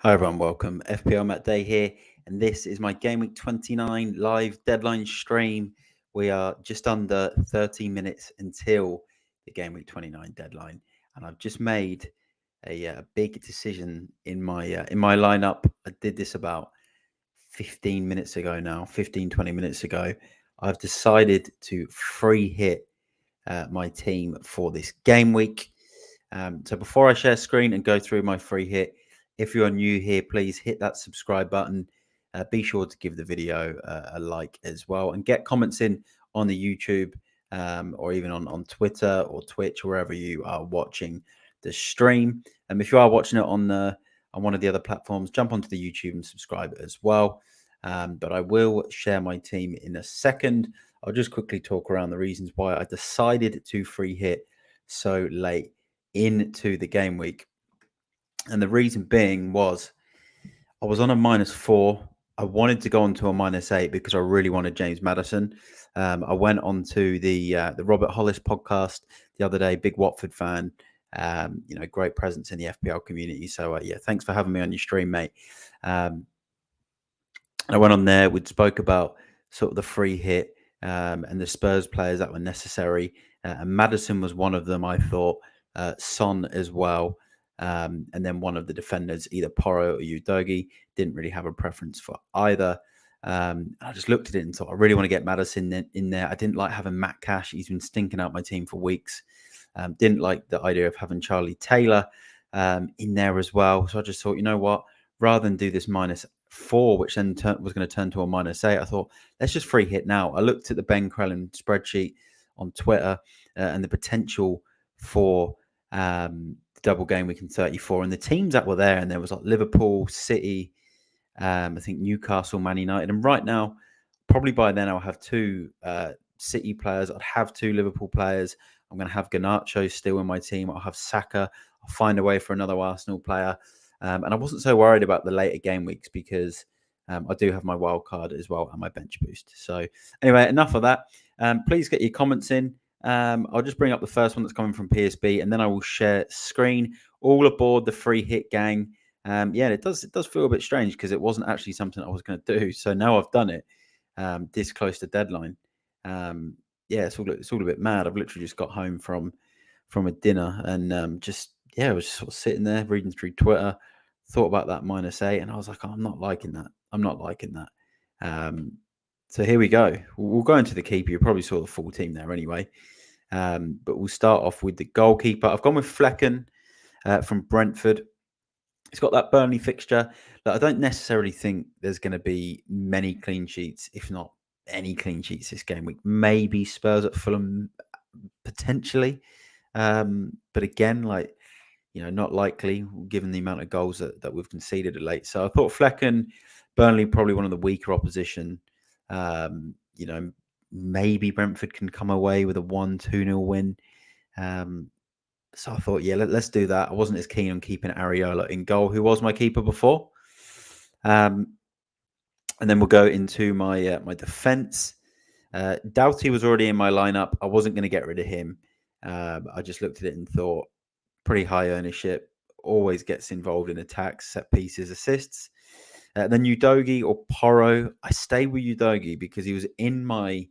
Hi everyone, welcome. FPLMattDay here, and this is my Game Week 29 live deadline stream. We are just under 30 minutes until the Game Week 29 deadline, and I've just made a big decision in my lineup. I did this about 15 minutes ago now, 20 minutes ago. I've decided to free hit my team for this game week. So before I share screen and go through my free hit, if you're new here, please hit that subscribe button. Be sure to give the video a like as well, and get comments in on the YouTube or even on Twitter or Twitch, wherever you are watching the stream. And if you are watching it on one of the other platforms, jump onto the YouTube and subscribe as well. But I will share my team in a second. I'll just quickly talk around the reasons why I decided to free hit so late into the game week. And the reason being was I was on a -4. I wanted to go on to a -8 because I really wanted James Maddison. I went on to the Robert Hollis podcast the other day, big Watford fan, great presence in the FPL community. So yeah, thanks for having me on your stream, mate. I went on there. We spoke about sort of the free hit and the Spurs players that were necessary. And Maddison was one of them, I thought. Son as well. And then one of the defenders, either Porro or Udogie, didn't really have a preference for either. I just looked at it and thought, I really want to get Maddison in there. I didn't like having Matt Cash. He's been stinking out my team for weeks. Didn't like the idea of having Charlie Taylor in there as well. So I just thought, you know what? Rather than do this -4, which then was going to turn to a -8, I thought, let's just free hit now. I looked at the Ben Crellin spreadsheet on Twitter and the potential for double game week in 34, and the teams that were there, and there was like Liverpool, City, I think Newcastle, Man United, and right now, probably by then I'll have two City players. I'd have two Liverpool players. I'm going to have Garnacho still in my team. I'll have Saka. I'll find a way for another Arsenal player, and I wasn't so worried about the later game weeks because I do have my wild card as well and my bench boost. So anyway, enough of that. Please get your comments in. I'll just bring up the first one that's coming from PSB, and then I will share screen. All aboard the free hit gang. Yeah, it does feel a bit strange because it wasn't actually something I was going to do. So now I've done it this close to deadline. Yeah, it's all a bit mad. I've literally just got home from a dinner and I was just sort of sitting there reading through Twitter, thought about that -8, and I was like, oh, I'm not liking that. I'm not liking that. So here we go. We'll go into the keeper. You probably saw the full team there anyway. But we'll start off with the goalkeeper. I've gone with Flecken from Brentford. He's got that Burnley fixture. But I don't necessarily think there's going to be many clean sheets, if not any clean sheets this game week. Maybe Spurs at Fulham, potentially. But again, not likely given the amount of goals that we've conceded of late. So I thought Flecken, Burnley, probably one of the weaker opposition. Maybe Brentford can come away with a 1-2-0 win. So I thought, yeah, let's do that. I wasn't as keen on keeping Areola in goal, who was my keeper before. And then we'll go into my my defence. Doughty was already in my lineup. I wasn't going to get rid of him. I just looked at it and thought, pretty high ownership, always gets involved in attacks, set pieces, assists. Then Udogie or Porro. I stay with Udogie because he was in my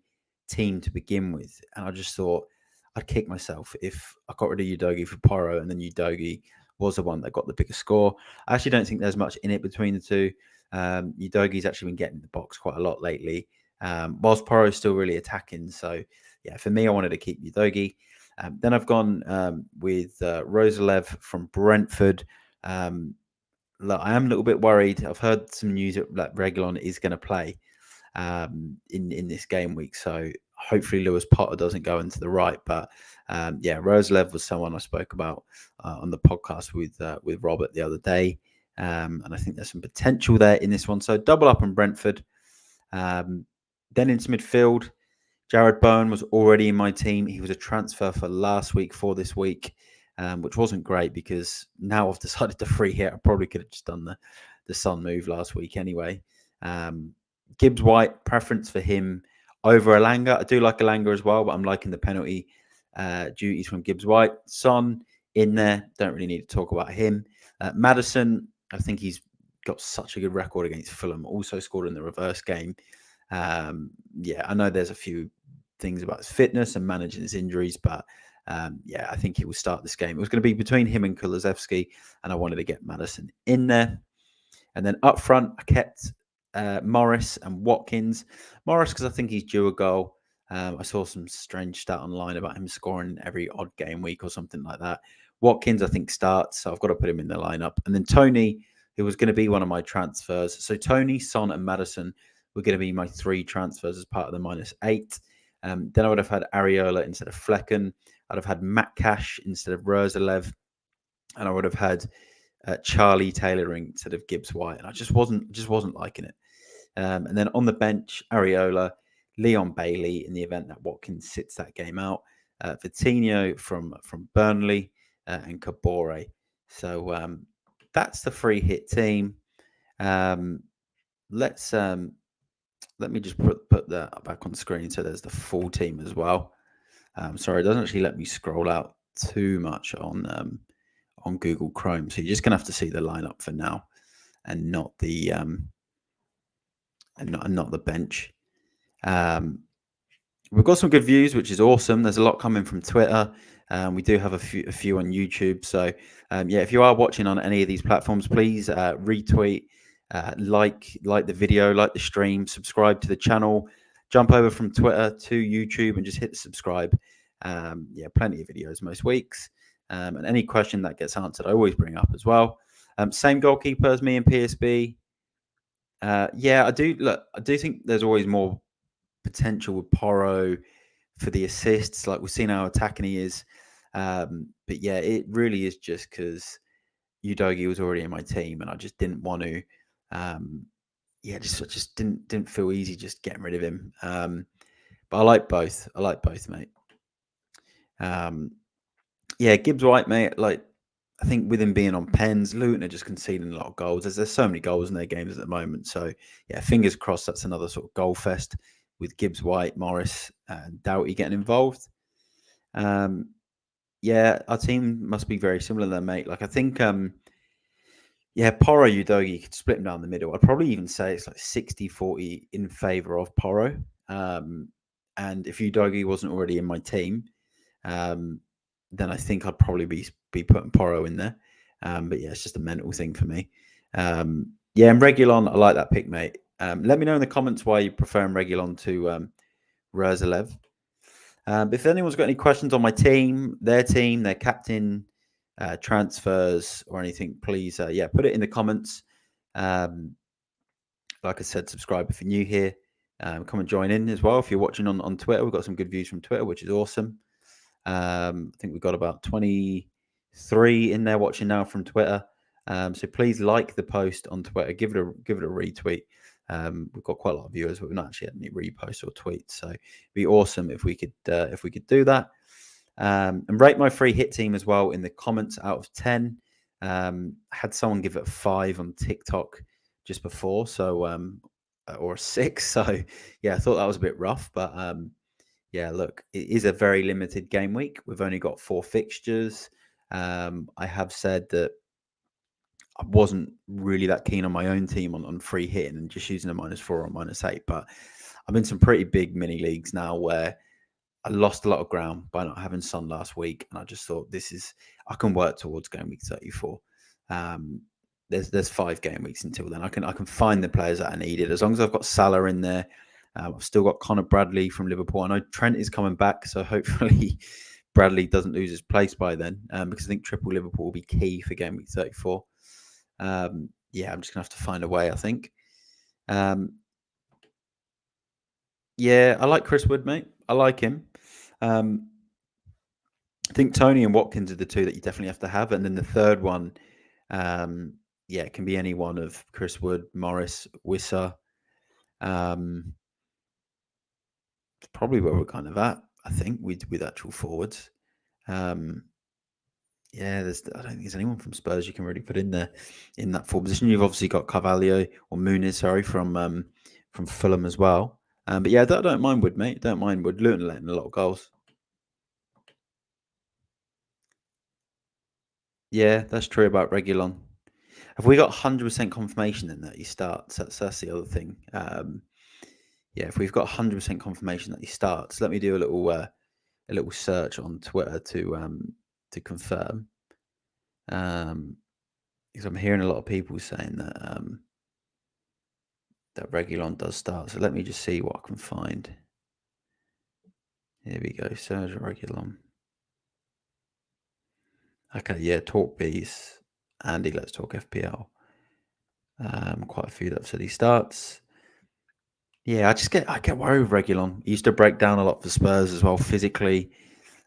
team to begin with. And I just thought I'd kick myself if I got rid of Udogie for Porro and then Udogie was the one that got the bigger score. I actually don't think there's much in it between the two. Udogie's actually been getting in the box quite a lot lately, whilst Porro's still really attacking. So, yeah, for me, I wanted to keep Udogie. Then I've gone with Rosalev from Brentford. Look, I am a little bit worried. I've heard some news that Reguilon is going to play in this game week. So hopefully Lewis Potter doesn't go into the right. But Rosalev was someone I spoke about on the podcast with Robert the other day. And I think there's some potential there in this one. So double up on Brentford. Then into midfield, Jared Bowen was already in my team. He was a transfer for last week for this week, which wasn't great because now I've decided to free hit. I probably could have just done the Son move last week anyway. Gibbs White, preference for him over Elanga. I do like Elanga as well, but I'm liking the penalty duties from Gibbs White. Son in there, don't really need to talk about him. Maddison, I think he's got such a good record against Fulham. Also scored in the reverse game. Yeah, I know there's a few things about his fitness and managing his injuries, but yeah, I think he will start this game. It was going to be between him and Kulusevski, and I wanted to get Maddison in there. And then up front, I kept Morris and Watkins. Morris, because I think he's due a goal. I saw some strange stat online about him scoring every odd game week or something like that. Watkins, I think, starts, so I've got to put him in the lineup. And then Tony, who was going to be one of my transfers. So Tony, Son, and Maddison were going to be my 3 transfers as part of the -8. Then I would have had Areola instead of Flecken. I'd have had Matt Cash instead of Roselev. And I would have had Charlie tailoring instead of Gibbs White, and I just wasn't liking it. And then on the bench, Areola, Leon Bailey in the event that Watkins sits that game out, Vitinho from Burnley, and Kabore. So that's the free hit team. Let me just put that back on screen so there's the full team as well. Sorry, it doesn't actually let me scroll out too much on Google Chrome, so you're just gonna have to see the lineup for now, and not the not the bench. We've got some good views, which is awesome. There's a lot coming from Twitter. We do have a few on YouTube. So yeah, if you are watching on any of these platforms, please retweet, like the video, like the stream, subscribe to the channel, jump over from Twitter to YouTube and just hit the subscribe. Yeah, plenty of videos most weeks. And any question that gets answered, I always bring up as well. Same goalkeeper as me in PSB. Yeah, I do think there's always more potential with Porro for the assists. Like, we've seen how attacking he is. But yeah, it really is just because Udogie was already in my team, and I just didn't want to. Yeah, just didn't feel easy just getting rid of him. But I like both. I like both, mate. Yeah, Gibbs White, mate. Like, I think with him being on pens, Luton are just conceding a lot of goals. There's so many goals in their games at the moment. So yeah, fingers crossed that's another sort of goal fest with Gibbs White, Morris, and Doughty getting involved. Yeah, our team must be very similar then, mate. Like, I think yeah, Porro, Udogie, you could split them down the middle. I'd probably even say it's like 60-40 in favour of Porro. And if Udogie wasn't already in my team, then I think I'd probably be putting Porro in there. But yeah, it's just a mental thing for me. Yeah, and Reguilon, I like that pick, mate. Let me know in the comments why you prefer Reguilon to Roselev. If anyone's got any questions on my team, their captain, transfers, or anything, please, yeah, put it in the comments. Like I said, subscribe if you're new here. Come and join in as well if you're watching on Twitter. We've got some good views from Twitter, which is awesome. I think we've got about 23 in there watching now from Twitter. So please like the post on Twitter. Give it a retweet. We've got quite a lot of viewers, but we've not actually had any reposts or tweets. So it'd be awesome if we could do that. And rate my free hit team as well in the comments out of 10. Had someone give it a 5 on TikTok just before, so or a 6. So yeah, I thought that was a bit rough, but yeah, look, it is a very limited game week. We've only got 4 fixtures. I have said that I wasn't really that keen on my own team on free hitting and just using a -4 or -8, but I'm in some pretty big mini leagues now where I lost a lot of ground by not having Son last week, and I just thought I can work towards game week 34. There's 5 game weeks until then. I can find the players that I needed as long as I've got Salah in there. I've still got Connor Bradley from Liverpool. I know Trent is coming back, so hopefully Bradley doesn't lose his place by then, because I think triple Liverpool will be key for game week 34. Yeah, I'm just gonna have to find a way, I think. Yeah, I like Chris Wood, mate. I like him. I think Tony and Watkins are the 2 that you definitely have to have, and then the third one, yeah, it can be any one of Chris Wood, Morris, Wissa. It's probably where we're kind of at, I think, with actual forwards. Yeah, I don't think there's anyone from Spurs you can really put in there in that forward position. You've obviously got Carvalho or Muniz, sorry, from Fulham as well. But yeah, I don't mind Wood, mate. Don't mind Wood. Luton letting a lot of goals. Yeah, that's true about Reguilon. Have we got 100% confirmation then that he starts? That's the other thing. Yeah, if we've got 100% confirmation that he starts, let me do a little search on Twitter to confirm. Because I'm hearing a lot of people saying that that Reguilon does start. So let me just see what I can find. Here we go, Serge Reguilon. Okay, yeah, Talk Bees, Andy, let's talk FPL. Quite a few that have said he starts. Yeah, I get worried with Reguilon. He used to break down a lot for Spurs as well physically.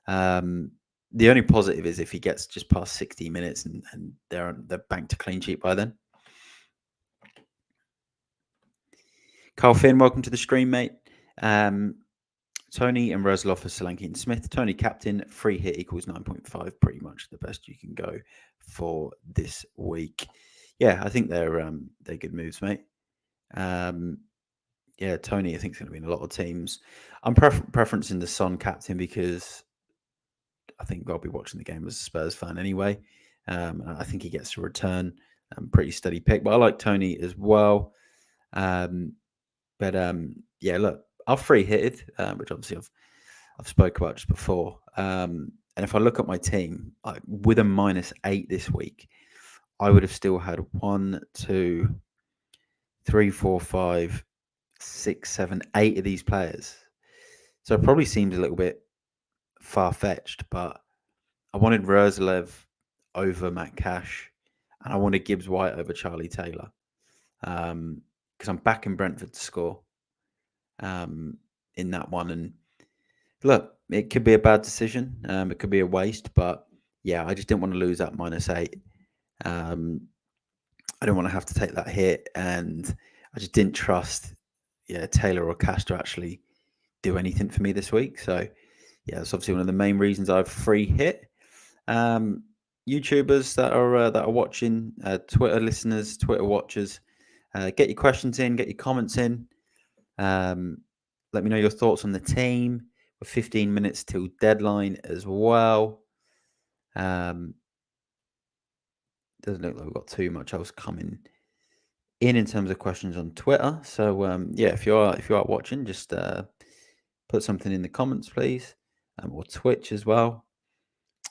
The only positive is if he gets just past 60 minutes and they're banked a clean sheet by then. Carl Finn, welcome to the stream, mate. Tony and Roseloff for Solanke and Smith. Tony captain, free hit equals 9.5. Pretty much the best you can go for this week. Yeah, I think they're good moves, mate. Yeah, Tony, I think, is going to be in a lot of teams. I'm preferencing the Son captain because I think I'll be watching the game as a Spurs fan anyway. I think he gets to return. Pretty steady pick, but I like Tony as well. Yeah, look, I've free hitted, which obviously I've spoke about just before. And if I look at my team, with a -8 this week, I would have still had 1, 2, 3, 4, 5, 6, 7, 8 of these players. So it probably seems a little bit far-fetched, but I wanted Roerslev over Matt Cash, and I wanted Gibbs White over Charlie Taylor, because I'm backing Brentford to score in that one. And look, it could be a bad decision. It could be a waste, but yeah, I just didn't want to lose that -8. I don't want to have to take that hit, and I just didn't trust, Taylor or Cash to actually do anything for me this week. So yeah, that's obviously one of the main reasons I've free hit. YouTubers that are watching, Twitter listeners, Twitter watchers, get your questions in, get your comments in. Let me know your thoughts on the team. We're 15 minutes till deadline as well. Doesn't look like we've got too much else coming in terms of questions on Twitter. So yeah, if you are watching, just put something in the comments, please, or Twitch as well.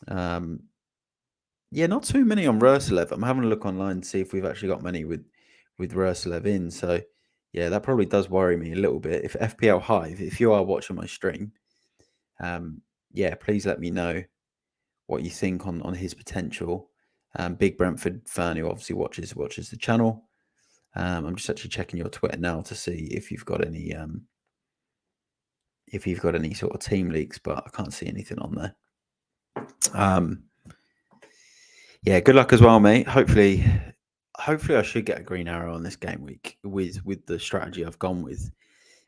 Yeah, not too many on Roerslev. I'm having a look online to see if we've actually got many with Roerslev in. So yeah, that probably does worry me a little bit. If FPL Hive, if you are watching my stream, yeah, please let me know what you think on his potential. Big Brentford fan who obviously watches the channel. I'm just actually checking your Twitter now to see if you've got any sort of team leaks, but I can't see anything on there. Yeah, good luck as well, mate. Hopefully I should get a green arrow on this game week with the strategy I've gone with.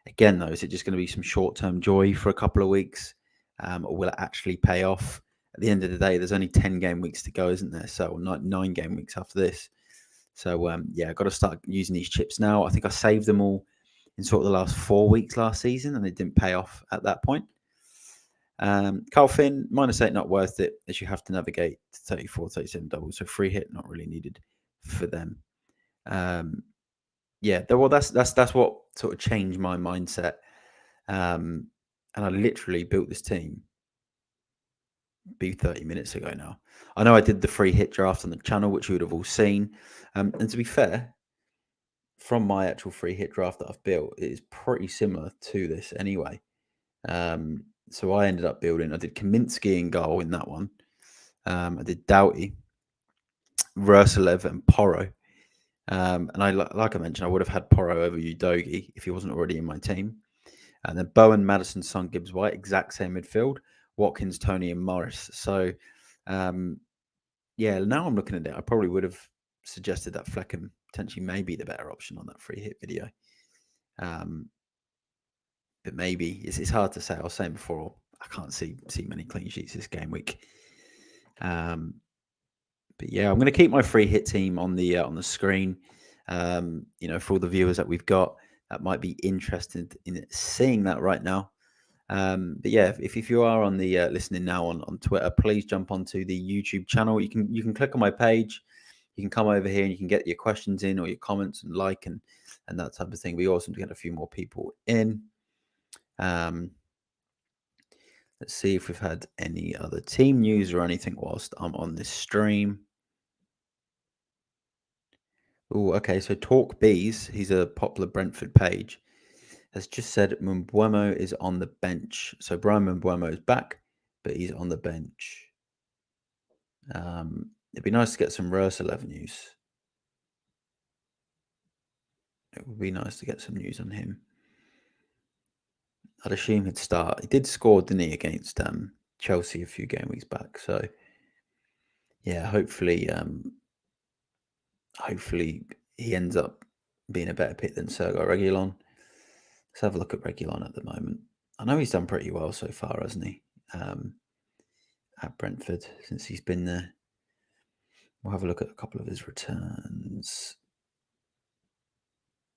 Again, though, is it just going to be some short-term joy for a couple of weeks, or will it actually pay off? At the end of the day, there's only 10 game weeks to go, isn't there? So 9 game weeks after this. So yeah, I've got to start using these chips now. I think I saved them all in sort of the last 4 weeks last season, and it didn't pay off at that point. Carl Finn, -8 not worth it, as you have to navigate to 34, 37 doubles. So free hit not really needed for them. Yeah, well, that's what sort of changed my mindset. And I literally built this team 30 minutes ago now. I know I did the free hit draft on the channel, which you would have all seen. And to be fair, from my actual free hit draft that I've built, it is pretty similar to this anyway. So I ended up building, I did Kaminsky in goal in that one. I did Doughty, Roerslev, and Porro. And like I mentioned, I would have had Porro over Udogi if he wasn't already in my team. And then Bowen, Maddison, Son, Gibbs, White, exact same midfield. Watkins, Tony, and Morris. So, yeah, now I'm looking at it, I probably would have suggested that Fleckham potentially may be the better option on that free hit video. But maybe it's hard to say. I was saying before, I can't see many clean sheets this game week. But yeah, I'm going to keep my free hit team on the screen. For all the viewers that we've got that might be interested in seeing that right now. But yeah, if you are on the listening now on Twitter, please jump onto the YouTube channel. You can click on my page, you can come over here and you can get your questions in or your comments and like and that type of thing. We also get a few more people in. Let's see if we've had any other team news or anything whilst I'm on this stream. Oh, okay. So Talk Bees, he's a popular Brentford page, has just said Mbeumo is on the bench. So Brian Mbeumo is back, but he's on the bench. It'd be nice to get some Röslev news. It would be nice to get some news on him. I'd assume he'd start. He did score, didn't he, against Chelsea a few game weeks back. So yeah, hopefully he ends up being a better pick than Sergei Reguilon. Let's have a look at Reguilon at the moment. I know he's done pretty well so far, hasn't he? At Brentford since he's been there. We'll have a look at a couple of his returns.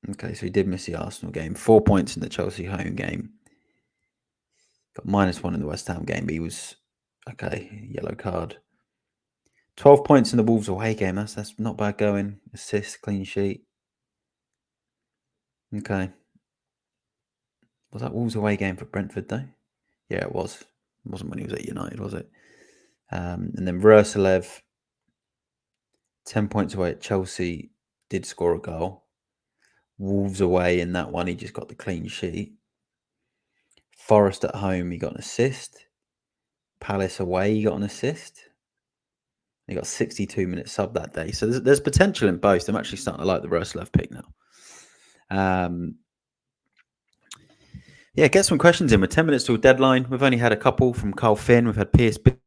Okay, so he did miss the Arsenal game. 4 points in the Chelsea home game. Got -1 in the West Ham game. But he was okay. Yellow card. 12 points in the Wolves away game. That's not bad going. Assist, clean sheet. Okay. Was that Wolves away game for Brentford though? Yeah, it was. It wasn't when he was at United, was it? And then Röslev, 10 points away at Chelsea, did score a goal. Wolves away in that one, he just got the clean sheet. Forest at home, he got an assist. Palace away, he got an assist. He got 62 minutes sub that day. So there's potential in both. I'm actually starting to like the Röslev pick now. Yeah, get some questions in. We're 10 minutes to a deadline. We've only had a couple from Carl Finn. We've had PSB.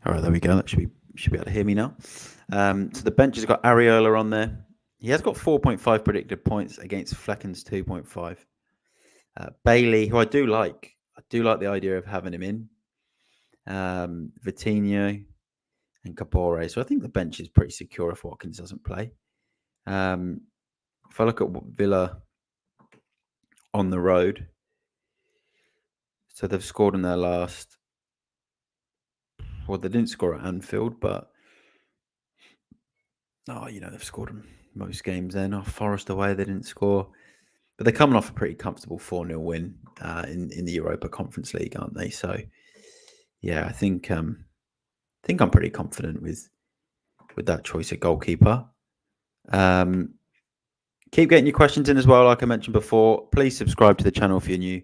All right, there we go. That should be able to hear me now. So the bench has got Areola on there. He has got 4.5 predicted points against Flecken's 2.5. Bailey, who I do like. I do like the idea of having him in. Vitinho and Capore. So I think the bench is pretty secure if Watkins doesn't play. If I look at Villa on the road, so they've scored in their last. Well, they didn't score at Anfield, but they've scored in most games. Then Forest away, they didn't score, but they're coming off a pretty comfortable 4-0 win in the Europa Conference League, aren't they? So yeah, I think I'm pretty confident with that choice of goalkeeper. Keep getting your questions in as well. Like I mentioned before, please subscribe to the channel if you're new.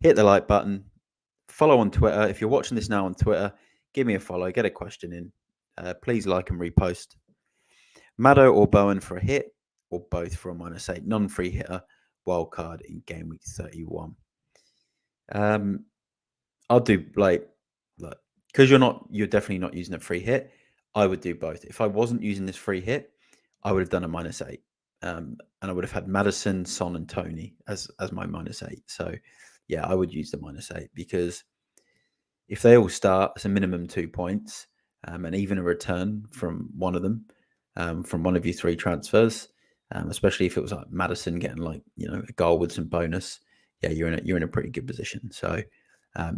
Hit the like button. Follow on Twitter. If you're watching this now on Twitter, give me a follow. Get a question in. Please like and repost. Maddo or Bowen for a hit, or both for a -8. Non-free hitter, wildcard in game week 31. I'll do because you're definitely not using a free hit. I would do both. If I wasn't using this free hit, I would have done a -8. And I would have had Maddison, Son, and Tony as my -8. So yeah, I would use the -8 because if they all start, it's a minimum 2 points, and even a return from one of them, from one of your 3 transfers, especially if it was like Maddison getting a goal with some bonus. Yeah, you're in a pretty good position. So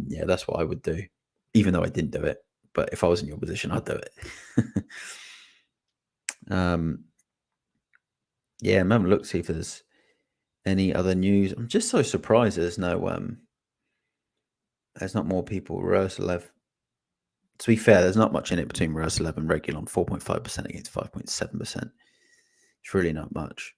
yeah, that's what I would do, even though I didn't do it. But if I was in your position, I'd do it. Yeah, I'm having a look, see if there's any other news. I'm just so surprised there's not more people. Röslev. To be fair, there's not much in it between Röslev and Reguilon. 4.5% against 5.7%. It's really not much.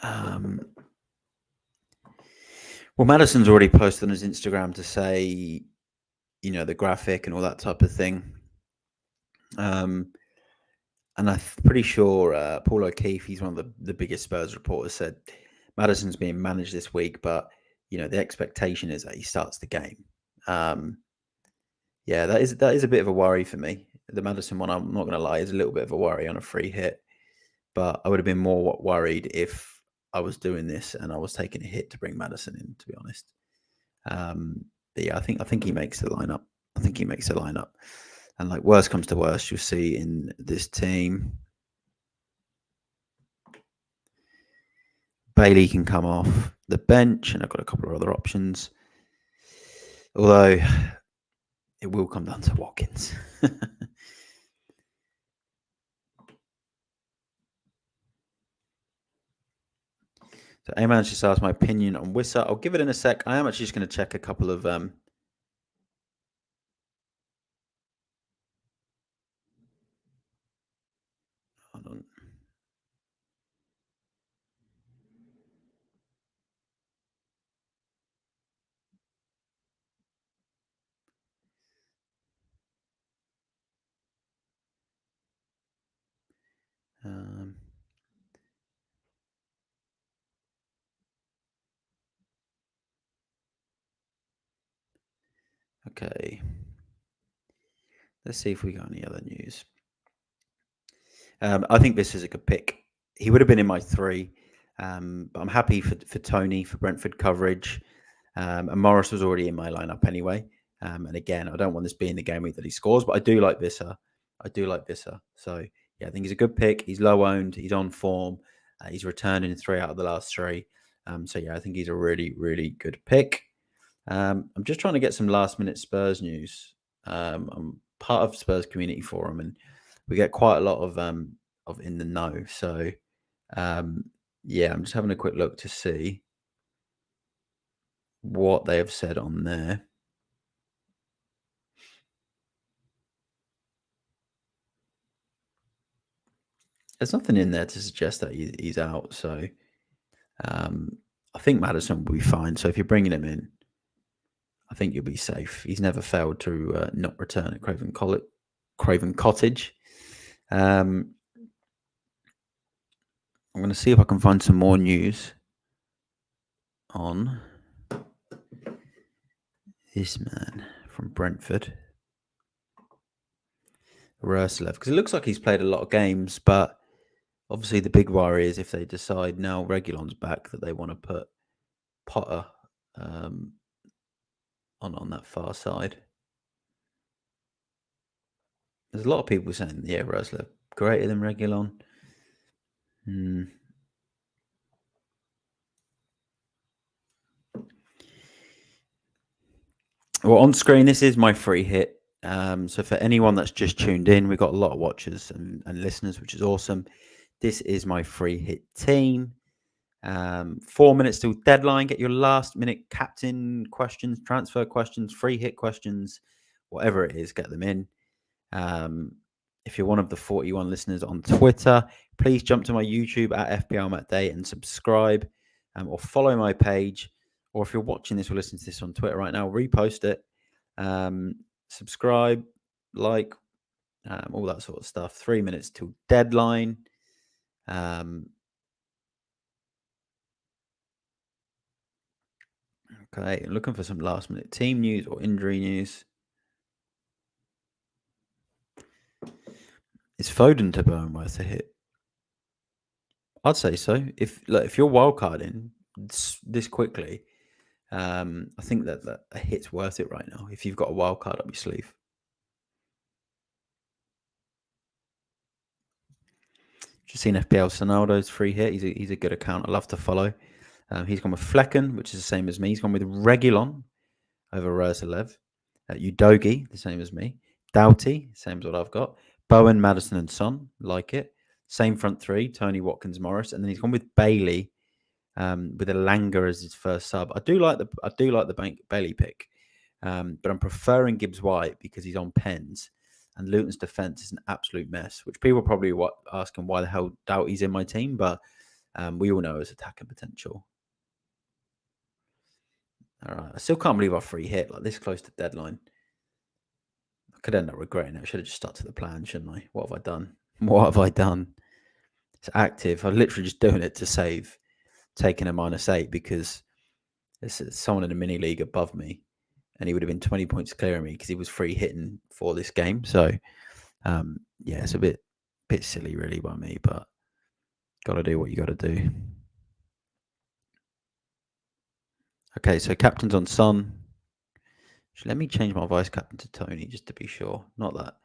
Well, Madison's already posted on his Instagram to say, the graphic and all that type of thing. And I'm pretty sure Paul O'Keefe, he's one of the biggest Spurs reporters, said Madison's being managed this week, but the expectation is that he starts the game. Yeah, that is a bit of a worry for me. The Madison one, I'm not going to lie, is a little bit of a worry on a free hit, but I would have been more worried if I was doing this and I was taking a hit to bring Madison in, to be honest. But yeah, I think he makes the lineup. And like worst comes to worst, you'll see in this team, Bailey can come off the bench, and I've got a couple of other options. Although it will come down to Watkins. So Ayman just asked my opinion on Wissa. I'll give it in a sec. I am actually just going to check a couple of hold on. Okay. Let's see if we got any other news. I think this is a good pick. He would have been in my 3, but I'm happy for Tony for Brentford coverage. And Morris was already in my lineup anyway. And again, I don't want this being the game week that he scores, but I do like Visser. So yeah, I think he's a good pick. He's low owned. He's on form. He's returned in 3 out of the last 3. So yeah, I think he's a really, really good pick. I'm just trying to get some last minute Spurs news. I'm part of Spurs community forum, and we get quite a lot of in the know. So yeah, I'm just having a quick look to see what they have said on there. There's nothing in there to suggest that he's out. So I think Maddison will be fine. So if you're bringing him in, I think you'll be safe. He's never failed to not return at Craven Cottage. I'm going to see if I can find some more news on this man from Brentford, Ruslev, because it looks like he's played a lot of games, but obviously the big worry is if they decide now Reguilon's back that they want to put Potter on that far side. There's a lot of people saying, yeah, Ruslev greater than Reguilon. Well, on screen, this is my free hit. So for anyone that's just tuned in, we've got a lot of watchers and listeners, which is awesome. This is my free hit team. 4 minutes till deadline. Get your last minute captain questions, transfer questions, free hit questions, whatever it is, get them in. If you're one of the 41 listeners on Twitter, please jump to my YouTube at FPLMattDay and subscribe, or follow my page. Or if you're watching this or listening to this on Twitter right now, repost it, subscribe, like, all that sort of stuff. 3 minutes till deadline. Okay, looking for some last minute team news or injury news. Is Foden to Burnworth a hit? I'd say so. If you're wildcarding this quickly, I think that a hit's worth it right now if you've got a wild card up your sleeve. Just seen FPL Sonaldo's free hit. He's a good account. I love to follow. He's gone with Flecken, which is the same as me. He's gone with Reguilon over Rosalev. Udogi, the same as me. Doughty, same as what I've got. Bowen, Madison, and Son, like it. Same front 3, Tony, Watkins, Morris, and then he's gone with Bailey, with Elanga as his first sub. I do like the Bailey pick, but I'm preferring Gibbs White because he's on pens, and Luton's defense is an absolute mess. Which people are probably asking why the hell Doughty's in my team, but We all know his attacking potential. All right, I still can't believe our free hit like this close to deadline. I could end up regretting it. I should have just stuck to the plan, shouldn't I? What have I done? What have I done? It's active. I'm literally just doing it to save taking a -8 because there's someone in a mini league above me, and he would have been 20 points clear of me because he was free hitting for this game. So, yeah, it's a bit silly really by me, but got to do what you got to do. Okay, so captain's on Son. Let me change my vice captain to Tony just to be sure. Not that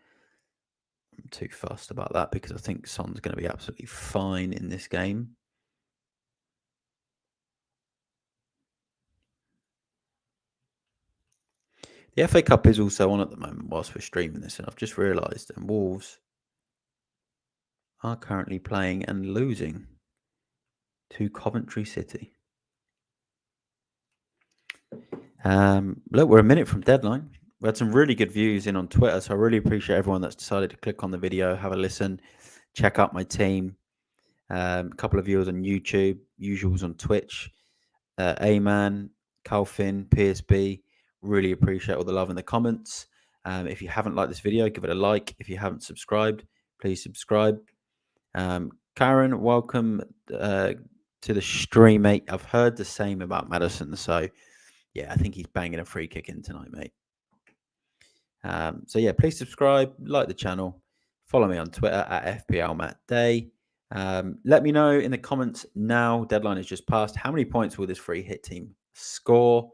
I'm too fussed about that because I think Son's going to be absolutely fine in this game. The FA Cup is also on at the moment whilst we're streaming this, and I've just realised, and Wolves are currently playing and losing to Coventry City. Look, we're a minute from deadline. We had some really good views in on Twitter, so I really appreciate everyone that's decided to click on the video, have a listen, check out my team. A couple of viewers on YouTube, usuals on Twitch. A-Man, Calvin, PSB, really appreciate all the love in the comments. If you haven't liked this video, give it a like. If you haven't subscribed, please subscribe. Karen, welcome to the stream, mate. I've heard the same about Madison, so yeah, I think he's banging a free kick in tonight, mate. So yeah, please subscribe, like the channel, follow me on Twitter at FPLMattDay. Let me know in the comments now. Deadline has just passed. How many points will this free hit team score?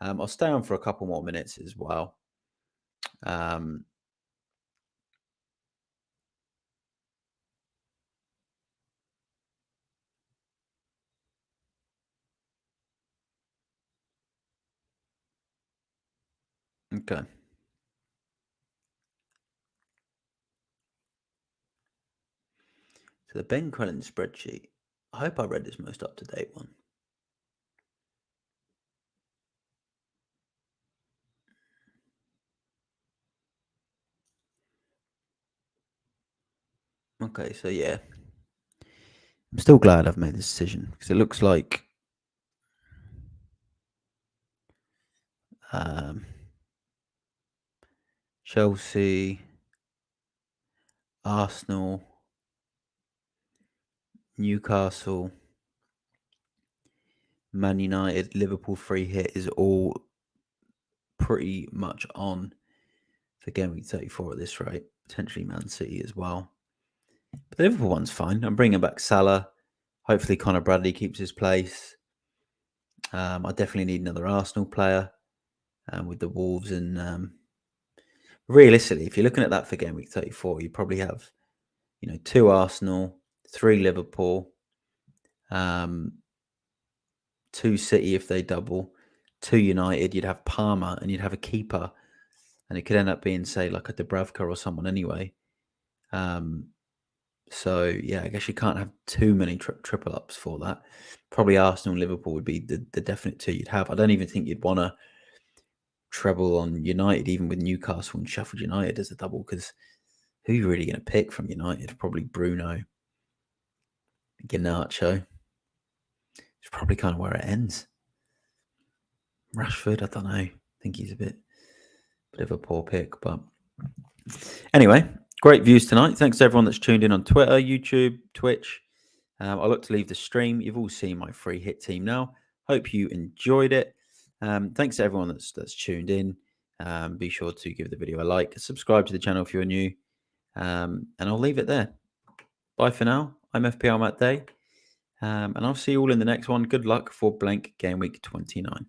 I'll stay on for a couple more minutes as well. Okay. So the Ben Crellin spreadsheet. I hope I read this most up-to-date one. Okay, so yeah. I'm still glad I've made this decision because it looks like Chelsea, Arsenal, Newcastle, Man United, Liverpool free hit is all pretty much on for game week 34 at this rate. Potentially Man City as well. But the Liverpool one's fine. I'm bringing back Salah. Hopefully Conor Bradley keeps his place. I definitely need another Arsenal player with the Wolves. And realistically, if you're looking at that for game week 34, you probably have, 2 Arsenal, 3 Liverpool, 2 City if they double, 2 United. You'd have Palmer and you'd have a keeper. And it could end up being, say, like a Dubravka or someone anyway. So, yeah, I guess you can't have too many triple ups for that. Probably Arsenal and Liverpool would be the definite 2 you'd have. I don't even think you'd want to treble on United, even with Newcastle and Sheffield United as a double, because who are you really going to pick from United? Probably Bruno, Garnacho. It's probably kind of where it ends. Rashford, I don't know. I think he's a bit of a poor pick. But anyway, great views tonight. Thanks to everyone that's tuned in on Twitter, YouTube, Twitch. I look to leave the stream. You've all seen my free hit team now. Hope you enjoyed it. Thanks to everyone that's tuned in. Be sure to give the video a like, subscribe to the channel if you're new, and I'll leave it there. Bye for now. I'm FPLMattDay, and I'll see you all in the next one. Good luck for blank game week 29.